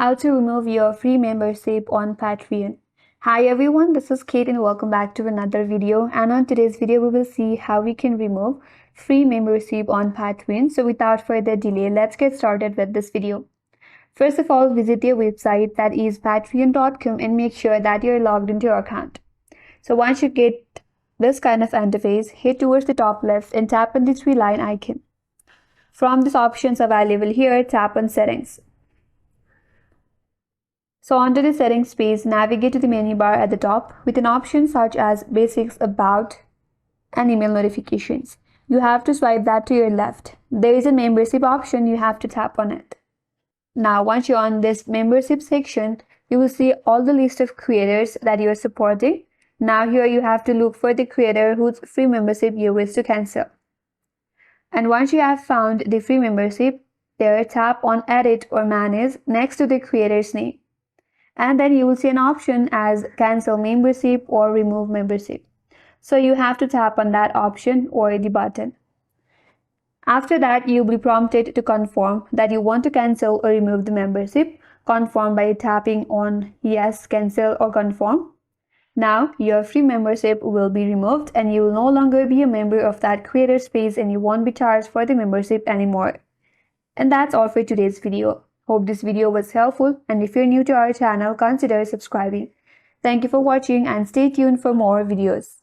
How to remove your free membership on Patreon. Hi everyone, this is Kate and welcome back to another video. And on today's video, we will see how we can remove free membership on Patreon. So without further delay, let's get started with this video. First of all, visit their website, that is patreon.com, and make sure that you're logged into your account. So once you get this kind of interface, head towards the top left and tap on the three-line icon. From these options available here, tap on Settings. So under the settings page, navigate to the menu bar at the top with an option such as Basics, About, and Email Notifications. You have to swipe that to your left. There is a membership option, you have to tap on it. Now once you're on this membership section, you will see all the list of creators that you are supporting. Now here you have to look for the creator whose free membership you wish to cancel. And once you have found the free membership, there tap on Edit or Manage next to the creator's name. And then you will see an option as Cancel Membership or Remove Membership. So you have to tap on that option or the button. After that, you'll be prompted to confirm that you want to cancel or remove the membership. Confirm by tapping on Yes, Cancel or Confirm. Now your free membership will be removed and you will no longer be a member of that creator space and you won't be charged for the membership anymore. And that's all for today's video. Hope this video was helpful, and if you're new to our channel, consider subscribing. Thank you for watching and stay tuned for more videos.